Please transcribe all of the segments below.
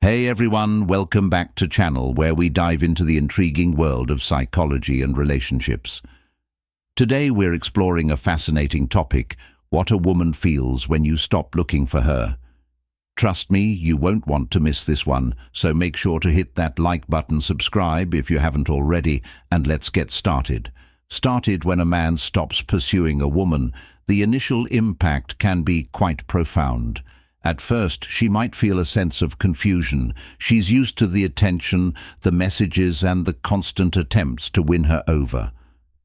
Hey everyone, welcome back to channel where we dive into the intriguing world of psychology and relationships. Today we're exploring a fascinating topic, what a woman feels when you stop looking for her. Trust me, you won't want to miss this one, so make sure to hit that like button, subscribe if you haven't already, and let's get started. When a man stops pursuing a woman, the initial impact can be quite profound. At first, she might feel a sense of confusion. She's used to the attention, the messages, and the constant attempts to win her over.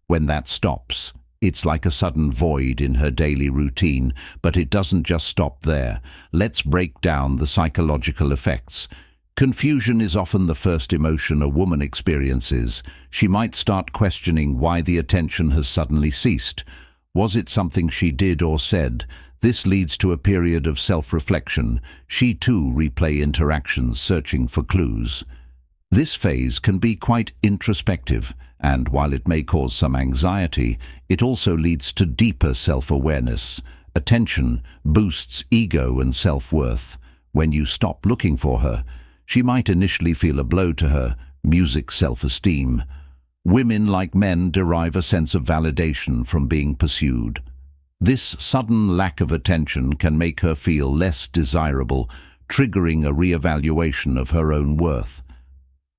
When that stops, it's like a sudden void in her daily routine, but it doesn't just stop there. Let's break down the psychological effects. Confusion is often the first emotion a woman experiences. She might start questioning why the attention has suddenly ceased. Was it something she did or said? This leads to a period of self-reflection. She too replay interactions, searching for clues. This phase can be quite introspective, and while it may cause some anxiety, it also leads to deeper self-awareness. Attention boosts ego and self-worth. When you stop looking for her, she might initially feel a blow to her music self-esteem. Women, like men, derive a sense of validation from being pursued. This sudden lack of attention can make her feel less desirable, triggering a re-evaluation of her own worth.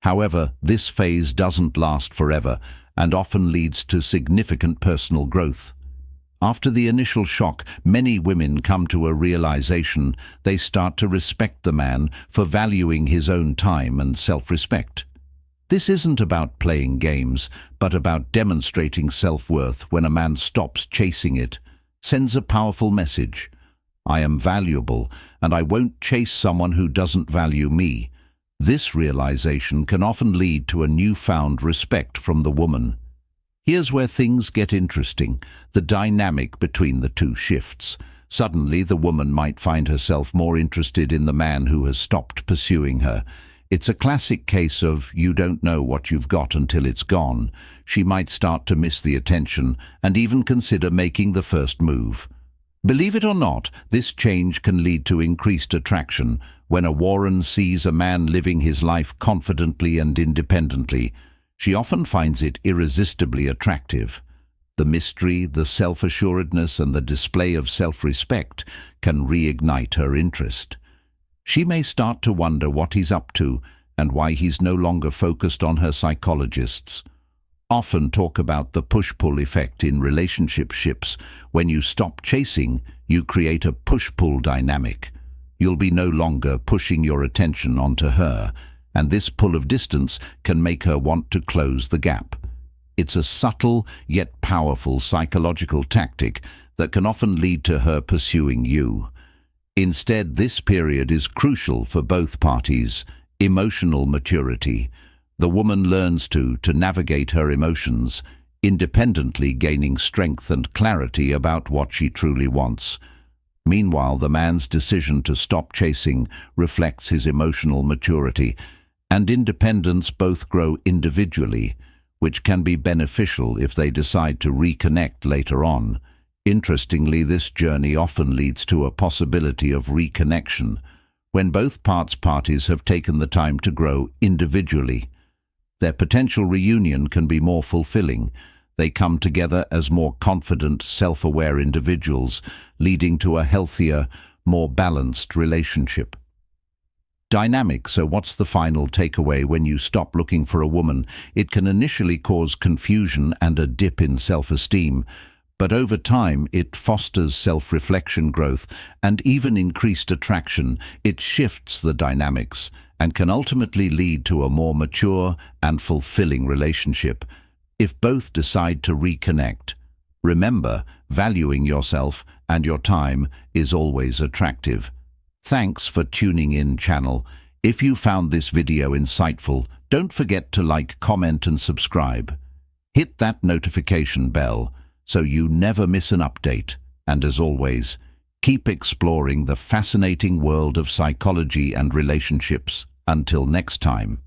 However, this phase doesn't last forever and often leads to significant personal growth. After the initial shock, many women come to a realization. They start to respect the man for valuing his own time and self-respect. This isn't about playing games, but about demonstrating self-worth. When a man stops chasing it, sends a powerful message. I am valuable, and I won't chase someone who doesn't value me. This realization can often lead to a newfound respect from the woman. Here's where things get interesting. The dynamic between the two shifts. Suddenly, the woman might find herself more interested in the man who has stopped pursuing her. It's a classic case of you don't know what you've got until it's gone. She might start to miss the attention and even consider making the first move. Believe it or not, this change can lead to increased attraction. When a woman sees a man living his life confidently and independently, she often finds it irresistibly attractive. The mystery, the self-assuredness, and the display of self-respect can reignite her interest. She may start to wonder what he's up to and why he's no longer focused on her. Psychologists often talk about the push-pull effect in relationships. When you stop chasing, you create a push-pull dynamic. You'll be no longer pushing your attention onto her, and this pull of distance can make her want to close the gap. It's a subtle yet powerful psychological tactic that can often lead to her pursuing you. Instead, this period is crucial for both parties. Emotional maturity. The woman learns to navigate her emotions, independently, gaining strength and clarity about what she truly wants. Meanwhile, the man's decision to stop chasing reflects his emotional maturity and independence. Both grow individually, which can be beneficial if they decide to reconnect later on. Interestingly, this journey often leads to a possibility of reconnection when both parties have taken the time to grow individually. Their potential reunion can be more fulfilling. They come together as more confident, self-aware individuals, leading to a healthier, more balanced relationship. Dynamic. So what's the final takeaway? When you stop looking for a woman, it can initially cause confusion and a dip in self-esteem. But over time, it fosters self-reflection, growth, and even increased attraction. It shifts the dynamics and can ultimately lead to a more mature and fulfilling relationship. If both decide to reconnect, remember, valuing yourself and your time is always attractive. Thanks for tuning in, channel. If you found this video insightful, don't forget to like, comment, and subscribe. Hit that notification bell so you never miss an update. And as always, keep exploring the fascinating world of psychology and relationships. Until next time.